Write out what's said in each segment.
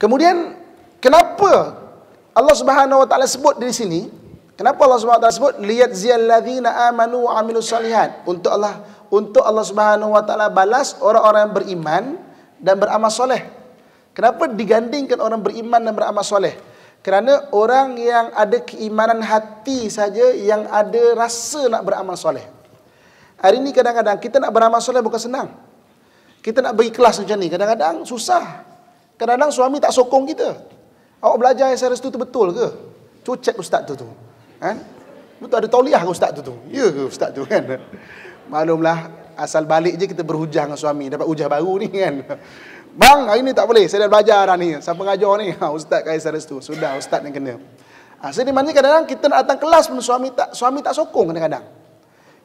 Kemudian kenapa Allah Subhanahu wa taala sebut di sini? Kenapa Allah Subhanahu wa taala sebut liyajziyal ladzina amanu wa amilus solihat? Untuk Allah Subhanahu wa taala balas orang-orang yang beriman dan beramal soleh. Kenapa digandingkan orang beriman dan beramal soleh? Kerana orang yang ada keimanan hati saja yang ada rasa nak beramal soleh. Hari ini kadang-kadang kita nak beramal soleh bukan senang. Kita nak beri kelas macam ni kadang-kadang susah. Kadang-kadang suami tak sokong kita. Awak belajar yang saya restu tu betul ke? Cucet ustaz tu. Kan? Betul ada tauliah ke ustaz tu? Ya ke ustaz tu kan? Maklumlah asal balik je kita berhujah dengan suami, dapat hujah baru ni kan. Bang, hari ni tak boleh, saya dah belajar dah ni. Siapa mengajar ni? Ustaz Kaisar restu. Sudah ustaz yang kena. Jadi maknanya kadang-kadang kita nak datang kelas pun suami tak sokong kadang-kadang.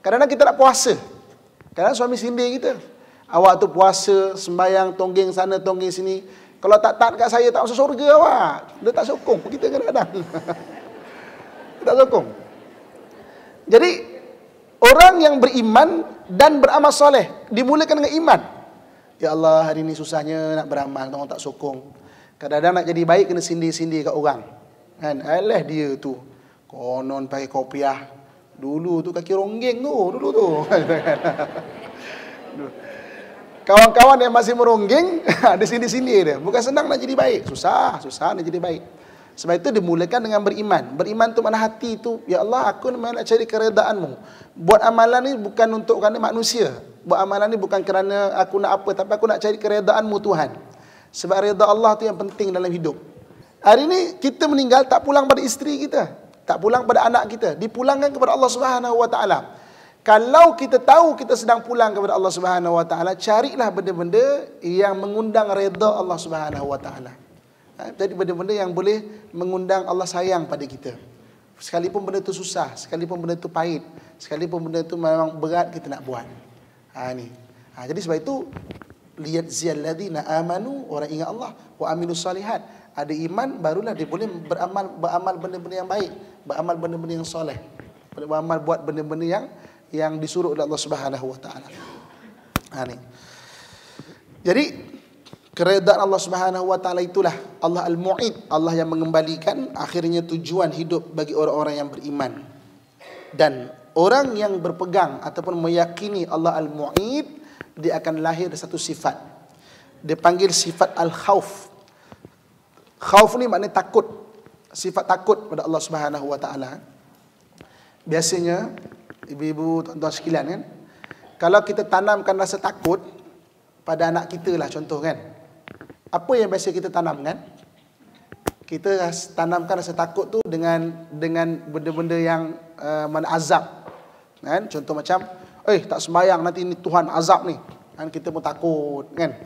Kadang-kadang kita nak puasa. Kadang-kadang suami sindir kita. Awak tu puasa, sembahyang, tonggeng sana, tonggeng sini. Kalau tak taat kat saya, tak masuk surga awak. Dia tak sokong kita kadang-kadang. Tak sokong. Jadi, orang yang beriman dan beramal soleh, dimulakan dengan iman. Ya Allah, hari ni susahnya nak beramal, orang tak sokong. Kadang-kadang nak jadi baik, kena sindir-sindir kat orang. Kan? Alah dia tu. Konon pakai kopiah. Dulu tu kaki ronggeng tu. Dulu tu. Kawan-kawan yang masih meronggeng, ada sindir-sindir dia. Bukan senang nak jadi baik. Susah nak jadi baik. Sebab itu dimulakan dengan beriman. Beriman tu mana hati tu, ya Allah, aku nak cari keredaan-Mu. Buat amalan ni bukan untuk kerana manusia. Buat amalan ni bukan kerana aku nak apa, tapi aku nak cari keredaan-Mu Tuhan. Sebab reda Allah tu yang penting dalam hidup. Hari ni kita meninggal tak pulang pada isteri kita, tak pulang pada anak kita, dipulangkan kepada Allah Subhanahu wa taala. Kalau kita tahu kita sedang pulang kepada Allah Subhanahu wa taala, carilah benda-benda yang mengundang reda Allah Subhanahu wa taala. Jadi benda-benda yang boleh mengundang Allah sayang pada kita. Sekalipun benda tu susah, sekalipun benda tu pahit, sekalipun benda tu memang berat kita nak buat. Jadi sebab itu liyajziyal ladzina amanu, orang ingat Allah, wa amilus solihat. Ada iman barulah dia boleh beramal benda-benda yang baik, beramal benda-benda yang soleh. Beramal buat benda-benda yang disuruh oleh Allah Subhanahu wa taala. Jadi keredaan Allah Subhanahu wa taala itulah Allah Al-Mu'id, Allah yang mengembalikan akhirnya tujuan hidup bagi orang-orang yang beriman. Dan orang yang berpegang ataupun meyakini Allah Al-Mu'id, dia akan lahir satu sifat. Dia panggil sifat Al-Khauf. Khauf ni maknanya takut. Sifat takut pada Allah Subhanahu wa taala. Biasanya ibu-ibu, tuan-tuan sekalian kan, kalau kita tanamkan rasa takut pada anak kita lah contoh kan, apa yang biasa kita tanamkan? Kita tanamkan rasa takut tu dengan benda-benda yang mana azab kan. Contoh macam tak sembahyang nanti ni Tuhan azab ni kan, kita pun takut kan,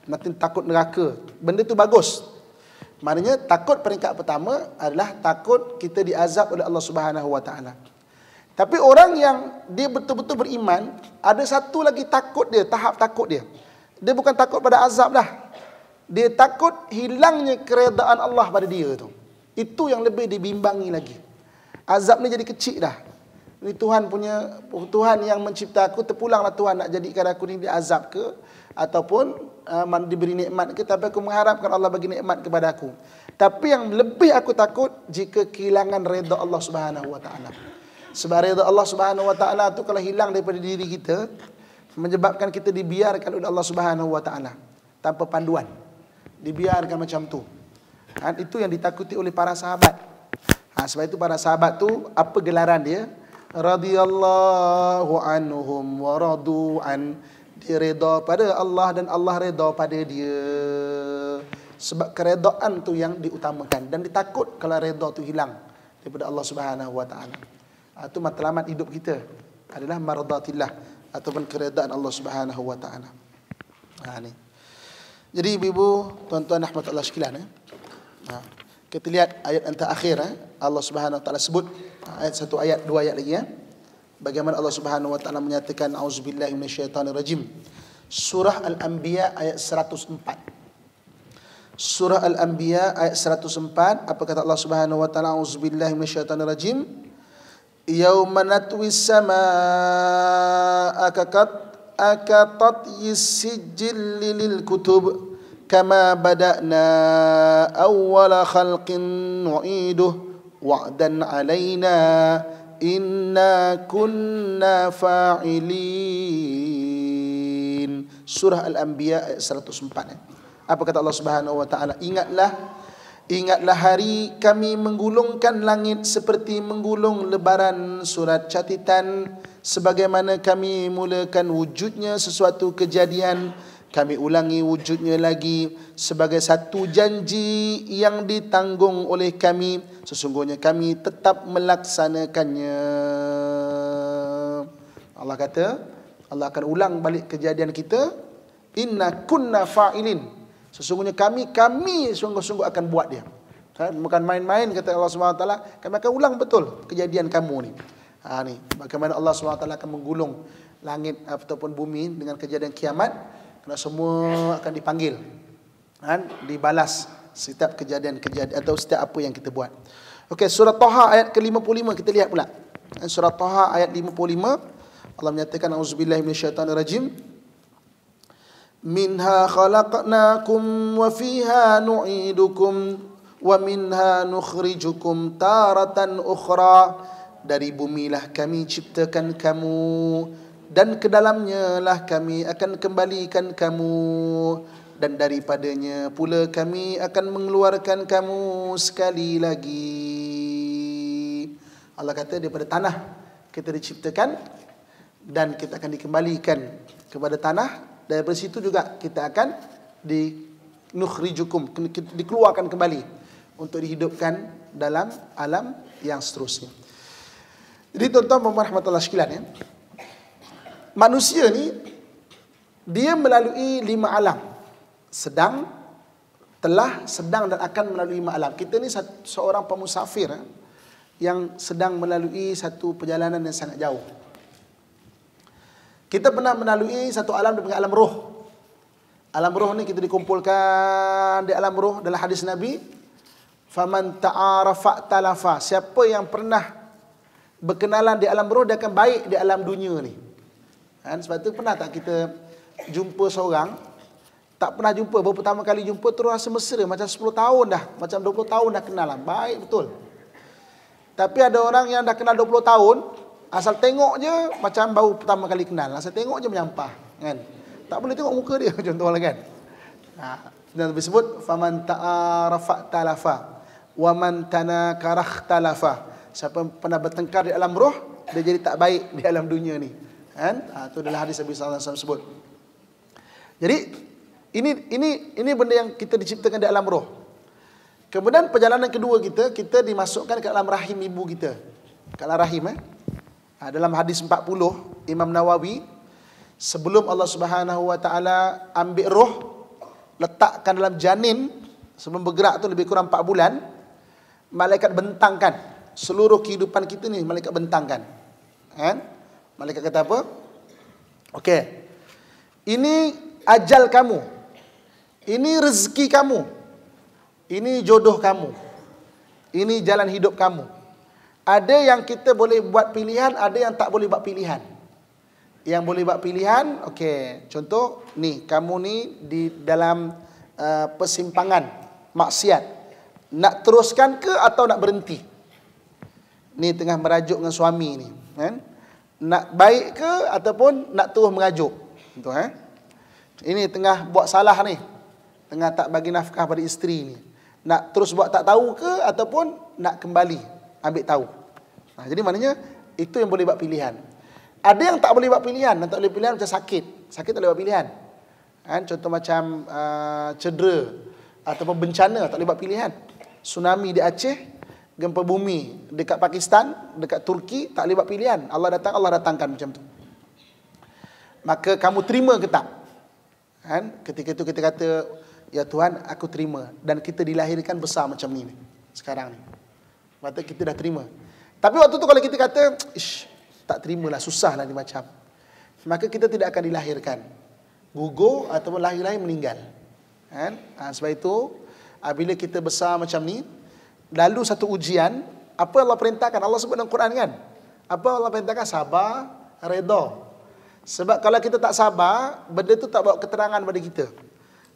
nanti takut neraka. Benda tu bagus. Maknanya takut peringkat pertama adalah takut kita diazab oleh Allah Subhanahu wa taala. Tapi orang yang dia betul-betul beriman, ada satu lagi takut dia, tahap takut dia. Dia bukan takut pada azab dah. Dia takut hilangnya keredaan Allah pada dia tu. Itu yang lebih dibimbangi lagi. Azab ni jadi kecil dah. Ini Tuhan yang mencipta aku, terpulanglah Tuhan nak jadikan aku ni diazab ke, ataupun diberi nikmat ke, tapi aku mengharapkan Allah bagi nikmat kepada aku. Tapi yang lebih aku takut jika kehilangan redha Allah Subhanahu wa taala. Sebab redha Allah Subhanahu wa taala tu kalau hilang daripada diri kita, menyebabkan kita dibiarkan oleh Allah Subhanahu wa taala tanpa panduan. Dibiarkan macam tu. Itu yang ditakuti oleh para sahabat. Sebab itu para sahabat tu apa gelaran dia? Radhiyallahu anhum wa radu an. Dia redha pada Allah dan Allah redha pada dia. Sebab keredaan tu yang diutamakan, dan ditakut kalau redha tu hilang daripada Allah Subhanahu wa taala. Itu matlamat hidup kita adalah mardatillah ataupun keredaan Allah Subhanahu wa taala. Ni. Jadi ibu-ibu, tuan-tuan rahmatullah sekalian, kita lihat ayat yang terakhir. Allah Subhanahu wa taala sebut ayat satu ayat, dua ayat lagi bagaimana Allah Subhanahu wa taala menyatakan auzubillahi minasyaitonirrajim. Surah Al-Anbiya ayat 104. Surah Al-Anbiya ayat 104, apa kata Allah Subhanahu wa taala? Auzubillahi minasyaitonirrajim. Yauma natwis samaa'a akatat yisijil lil kutub كما بدأنا أول خلق نعيده وعدا علينا إنا كنا فاعلين. Surah Al-Anbiya ayat 104. Apa kata Allah Subhanahu wa taala? Ingatlah hari kami menggulungkan langit seperti menggulung lebaran surat catatan, sebagaimana kami mulakan wujudnya sesuatu kejadian, kami ulangi wujudnya lagi sebagai satu janji yang ditanggung oleh kami. Sesungguhnya kami tetap melaksanakannya. Allah kata, Allah akan ulang balik kejadian kita. Inna kunna fa'ilin. Sesungguhnya kami sungguh-sungguh akan buat dia. Bukan main-main, kata Allah SWT. Kami akan ulang betul kejadian kamu ni. Ni bagaimana Allah SWT akan menggulung langit ataupun bumi dengan kejadian kiamat. Kerana semua akan dipanggil, dibalas setiap kejadian-kejadian atau setiap apa yang kita buat. Okey, surah Taha ayat ke-55 kita lihat pula. Surah Taha ayat 55, Allah menyatakan auzubillahi minasyaitonirrajim. Minha khalaqnakum wa fiha nu'idukum wa minha nukhrijukum taratan ukhra. Dari bumilah kami ciptakan kamu, dan ke dalamnya lah kami akan kembalikan kamu, dan daripadanya pula kami akan mengeluarkan kamu sekali lagi. Allah kata daripada tanah kita diciptakan dan kita akan dikembalikan kepada tanah. Daripada situ juga kita akan dikeluarkan kembali untuk dihidupkan dalam alam yang seterusnya. Jadi tuan-tuan dan rahmatullah sekalian, manusia ni dia melalui 5 alam. Sedang, telah, sedang dan akan melalui 5 alam. Kita ni seorang pemusafir yang sedang melalui satu perjalanan yang sangat jauh. Kita pernah melalui satu alam dipanggil alam roh. Alam roh ni kita dikumpulkan di alam roh dalam hadis Nabi, faman ta'arafa talafa. Siapa yang pernah berkenalan di alam roh, dia akan baik di alam dunia ni. Sebab tu pernah tak kita jumpa seorang, tak pernah jumpa, baru pertama kali jumpa terus rasa mesra, macam 10 tahun dah, macam 20 tahun dah kenal lah. Baik betul. Tapi ada orang yang dah kenal 20 tahun, asal tengok je macam baru pertama kali kenal. Asal tengok je menyampah, kan? Tak boleh tengok muka dia contohnya, kan? Dan disebut faman ta'arafa talafa wa man tanakarah talafa. Siapa pernah bertengkar di alam roh, dia jadi tak baik di alam dunia ni, kan? Itu adalah hadis Nabi sallallahu alaihi wasallam sebut. Jadi ini benda yang kita diciptakan di alam roh. Kemudian perjalanan kedua kita dimasukkan ke dalam rahim ibu kita. Ke dalam rahim, dalam hadis 40 Imam Nawawi, sebelum Allah Subhanahu wa taala ambil roh, letakkan dalam janin, sebelum bergerak tu lebih kurang 4 bulan, malaikat bentangkan seluruh kehidupan kita ni, malaikat bentangkan. Kan? Malaikat kata apa? Okey. Ini ajal kamu. Ini rezeki kamu. Ini jodoh kamu. Ini jalan hidup kamu. Ada yang kita boleh buat pilihan, ada yang tak boleh buat pilihan. Yang boleh buat pilihan, okey, contoh ni, kamu ni di dalam persimpangan maksiat. Nak teruskan ke atau nak berhenti? Ni tengah merajuk dengan suami ni, kan? Nak baik ke ataupun nak terus merajuk? Betul, Ini tengah buat salah ni, tengah tak bagi nafkah pada isteri ni. Nak terus buat tak tahu ke ataupun nak kembali ambil tahu? Jadi maknanya itu yang boleh buat pilihan. Ada yang tak boleh buat pilihan. Yang tak boleh pilihan macam sakit. Sakit tak boleh buat pilihan. Contoh macam cedera ataupun bencana, tak boleh buat pilihan. Tsunami di Aceh, gempa bumi dekat Pakistan, dekat Turki, tak boleh buat pilihan. Allah datangkan macam tu. Maka kamu terima ke tak? Ketika itu kita kata, ya Tuhan, aku terima. Dan kita dilahirkan besar macam ni sekarang ni. Maksudnya kita dah terima. Tapi waktu tu kalau kita kata, tak terimalah, susahlah ni macam, maka kita tidak akan dilahirkan, gugur ataupun lahir-lahir meninggal. Sebab itu bila kita besar macam ni, lalu satu ujian, apa Allah perintahkan? Allah sebut dalam Quran, kan? Apa Allah perintahkan? Sabar, redha. Sebab kalau kita tak sabar, benda tu tak bawa keterangan pada kita.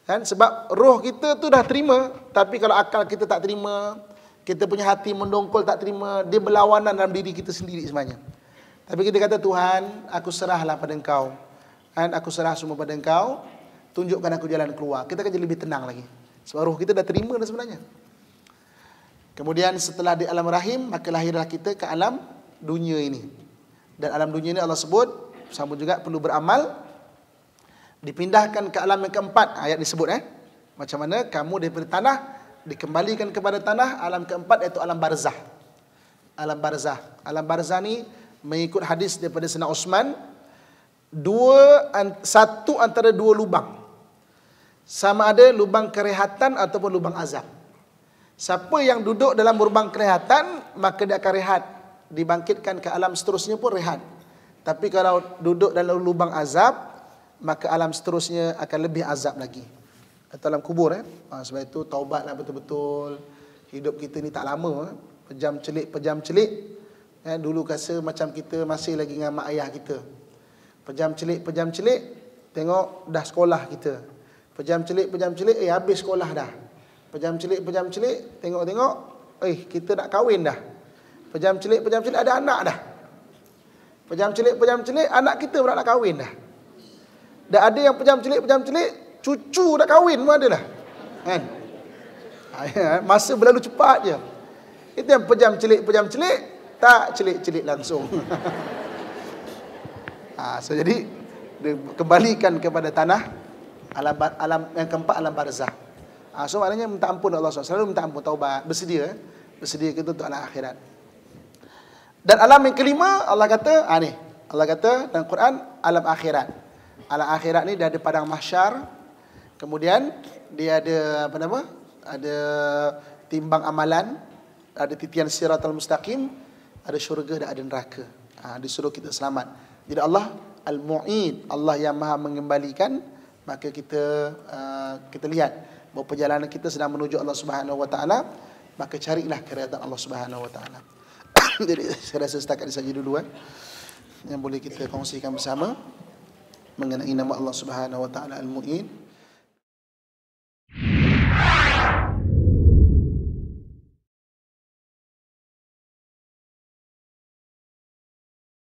Kan sebab roh kita tu dah terima, tapi kalau akal kita tak terima, kita punya hati mendongkol tak terima, dia berlawanan dalam diri kita sendiri sebenarnya. Tapi kita kata, Tuhan, aku serahlah pada Engkau. Dan aku serah semua pada Engkau, tunjukkan aku jalan keluar. Kita akan jadi lebih tenang lagi. Sebab roh kita dah terima dah sebenarnya. Kemudian setelah di alam rahim, maka lahirlah kita ke alam dunia ini. Dan alam dunia ini Allah sebut, sama juga perlu beramal. Dipindahkan ke alam yang keempat, ayat disebut macam mana kamu daripada tanah dikembalikan kepada tanah. Alam keempat iaitu alam barzah. Alam barzah. Alam barzah ni mengikut hadis daripada Sayyidina Osman, satu antara dua lubang. Sama ada lubang kerehatan ataupun lubang azab. Siapa yang duduk dalam lubang kerehatan, maka dia akan rehat, dibangkitkan ke alam seterusnya pun rehat. Tapi kalau duduk dalam lubang azab, maka alam seterusnya akan lebih azab lagi. Atau dalam kubur sebab itu taubatlah betul-betul. Hidup kita ni tak lama, pejam celik. Dulu rasa macam kita masih lagi dengan mak ayah kita. Pejam celik, tengok dah sekolah kita. Pejam celik, habis sekolah dah. Pejam celik, tengok, kita nak kahwin dah. Pejam celik, ada anak dah. Pejam celik, anak kita pula nak kahwin dah. Dan ada yang pejam celik, cucu dah kahwin pun ada dah. Kan? Masa berlalu cepat je. Itu yang pejam celik, tak celik-celik langsung. So jadi kembalikan kepada tanah. Alam yang keempat, alam barzah. So maknanya minta ampun Allah SWT. Selalu minta ampun, taubat, bersedia kita untuk alam akhirat. Dan alam yang kelima, Allah kata dalam Quran, alam akhirat. Alam akhirat ni dia ada padang mahsyar. Kemudian dia ada ada timbang amalan, ada titian siratal mustaqim, ada syurga dan ada neraka. Disuruh kita selamat. Jadi Allah Al-Mu'id, Allah yang Maha mengembalikan. Maka kita lihat bahawa perjalanan kita sedang menuju Allah Subhanahu Wa Taala, maka carilah keridaan Allah Subhanahu Wa Taala. Jadi saya rasa setakat ini saja dulu yang boleh kita kongsikan bersama mengenai nama Allah Subhanahu Wa Taala Al-Mu'id.